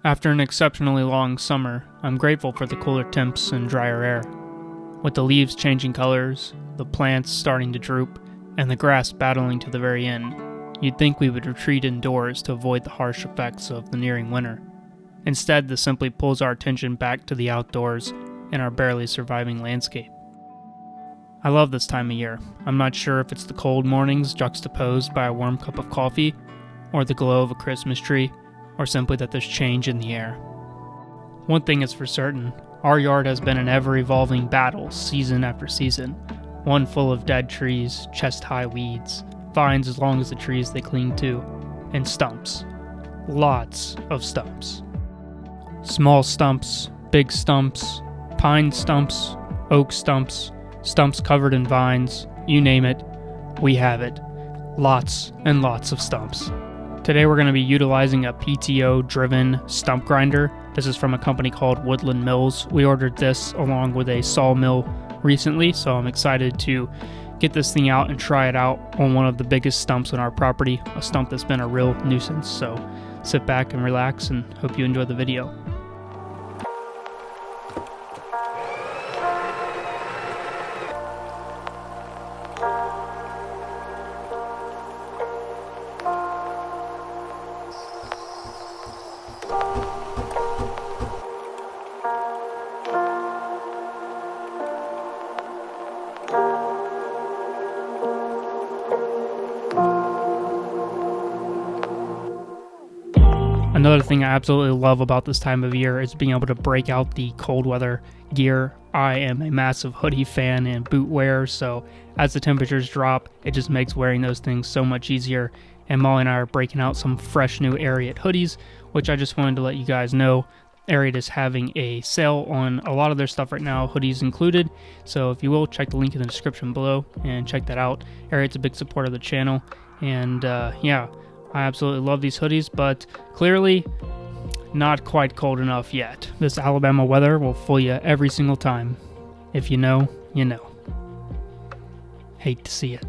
After an exceptionally long summer, I'm grateful for the cooler temps and drier air. With the leaves changing colors, the plants starting to droop, and the grass battling to the very end, you'd think we would retreat indoors to avoid the harsh effects of the nearing winter. Instead, this simply pulls our attention back to the outdoors and our barely surviving landscape. I love this time of year. I'm not sure if it's the cold mornings juxtaposed by a warm cup of coffee, or the glow of a Christmas tree, or simply that there's change in the air. One thing is for certain, our yard has been an ever-evolving battle season after season, one full of dead trees, chest-high weeds, vines as long as the trees they cling to, and stumps. Lots of stumps. Small stumps, big stumps, pine stumps, oak stumps, stumps covered in vines, you name it, we have it. Lots and lots of stumps. Today we're going to be utilizing a PTO-driven stump grinder. This is from a company called Woodland Mills. We ordered this along with a sawmill recently, so I'm excited to get this thing out and try it out on one of the biggest stumps on our property, a stump that's been a real nuisance. So sit back and relax and hope you enjoy the video. Another thing I absolutely love about this time of year is being able to break out the cold weather gear. I am a massive hoodie fan and boot wearer, so as the temperatures drop, it just makes wearing those things so much easier. And Molly and I are breaking out some fresh new Ariat hoodies, which I just wanted to let you guys know. Ariat is having a sale on a lot of their stuff right now, hoodies included. So if you will, check the link in the description below and check that out. Ariat's a big supporter of the channel, and yeah. I absolutely love these hoodies, but clearly not quite cold enough yet. This Alabama weather will fool you every single time. If you know, you know. Hate to see it.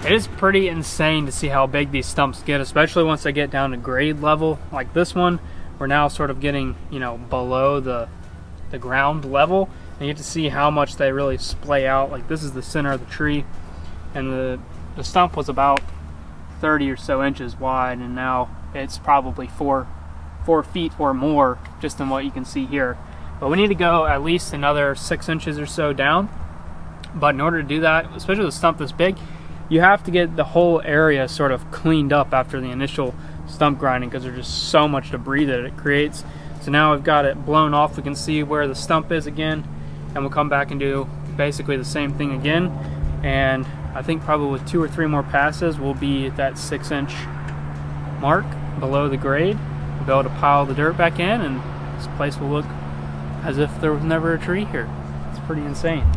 It is pretty insane to see how big these stumps get, especially once they get down to grade level like this one. We're now sort of getting, you know, below the ground level, and you get to see how much they really splay out. Like this is the center of the tree, and the stump was about 30 or so inches wide, and now it's probably 4 feet or more just in what you can see here. But we need to go at least another 6 inches or so down. But in order to do that, especially with a stump this big, you have to get the whole area sort of cleaned up after the initial stump grinding, because there's just so much debris that it creates. So now we've got it blown off. We can see where the stump is again, and we'll come back and do basically the same thing again. And I think probably with 2 or 3 more passes, we'll be at that 6-inch mark below the grade. We'll be able to pile the dirt back in, and this place will look as if there was never a tree here. It's pretty insane.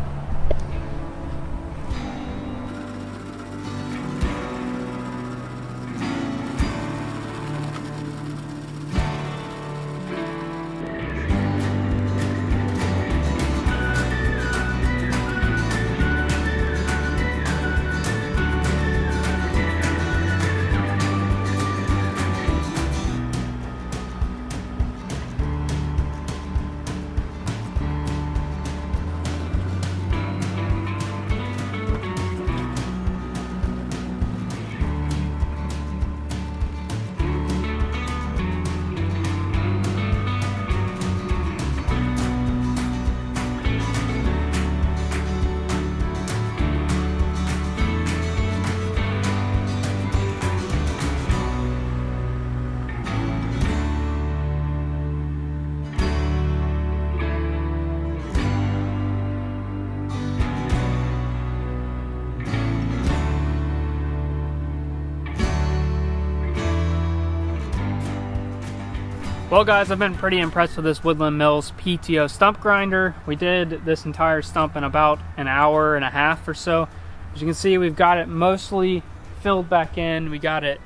Well guys, I've been pretty impressed with this Woodland Mills PTO stump grinder. We did this entire stump in about an hour and a half or so. As you can see, we've got it mostly filled back in. We got it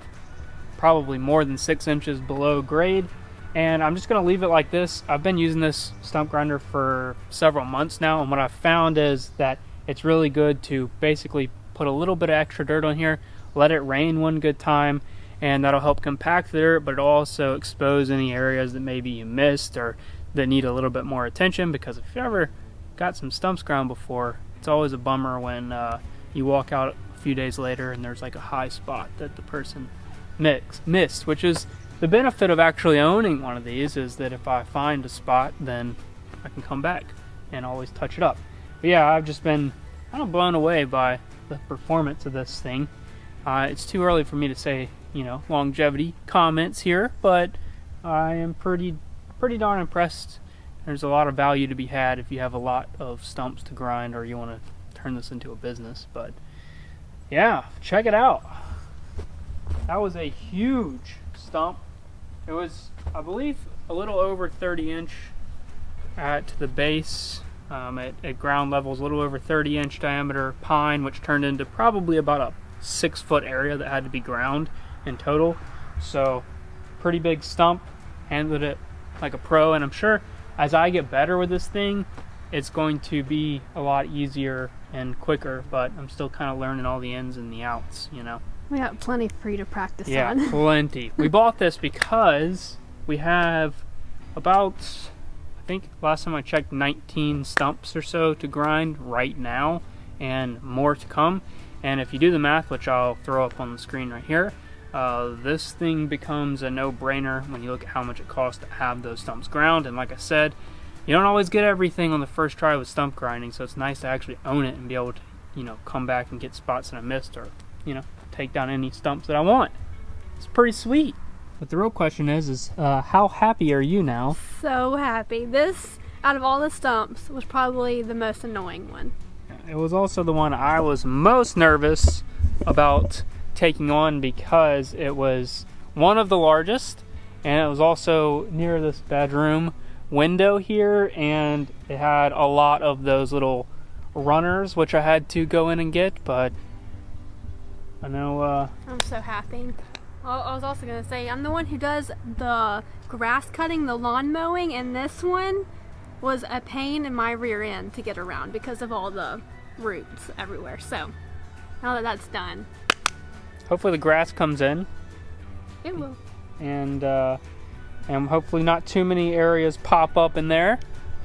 probably more than 6 inches below grade. And I'm just gonna leave it like this. I've been using this stump grinder for several months now, and what I've found is that it's really good to basically put a little bit of extra dirt on here, let it rain one good time, and that'll help compact the dirt, but it'll also expose any areas that maybe you missed or that need a little bit more attention. Because if you ever got some stumps ground before, it's always a bummer when you walk out a few days later and there's like a high spot that the person missed, which is the benefit of actually owning one of these, is that if I find a spot, then I can come back and always touch it up. But yeah, I've just been kind of blown away by the performance of this thing. It's too early for me to say, you know, longevity comments here, but I am pretty darn impressed. There's a lot of value to be had if you have a lot of stumps to grind or you want to turn this into a business. But yeah, check it out. That was a huge stump. It was, I believe, a little over 30-inch at the base. At ground levels, a little over 30-inch diameter pine, which turned into probably about a 6-foot area that had to be ground in total. So pretty big stump, handled it like a pro, and I'm sure as I get better with this thing, it's going to be a lot easier and quicker, but I'm still kind of learning all the ins and the outs, you know. We got plenty for you to practice on. Yeah, plenty. We bought this because we have about, I think last time I checked, 19 stumps or so to grind right now, and more to come. And if you do the math, which I'll throw up on the screen right here, this thing becomes a no-brainer when you look at how much it costs to have those stumps ground. And like I said, you don't always get everything on the first try with stump grinding, so it's nice to actually own it and be able to, you know, come back and get spots that I missed, or, you know, take down any stumps that I want. It's pretty sweet. But the real question is how happy are you now? So happy. This, out of all the stumps, was probably the most annoying one. It was also the one I was most nervous about taking on, because it was one of the largest, and it was also near this bedroom window here, and it had a lot of those little runners, which I had to go in and get. But I know I'm so happy. Well, I was also going to say, I'm the one who does the grass cutting, the lawn mowing, and this one was a pain in my rear end to get around because of all the roots everywhere. So now that that's done, hopefully the grass comes in. It will. And hopefully not too many areas pop up in there.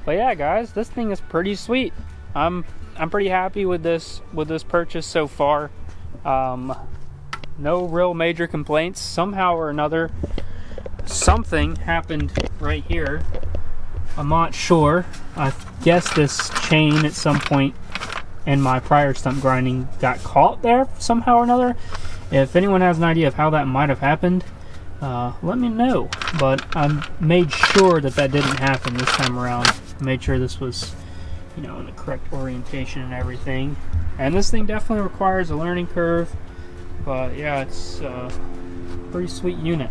But yeah, guys, this thing is pretty sweet. I'm pretty happy with this purchase so far. No real major complaints. Somehow or another, something happened right here. I'm not sure. I guess this chain at some point in my prior stump grinding got caught there somehow or another. If anyone has an idea of how that might have happened, let me know. But I made sure that didn't happen this time around. I made sure this was, you know, in the correct orientation and everything. And this thing definitely requires a learning curve. But yeah, it's a pretty sweet unit.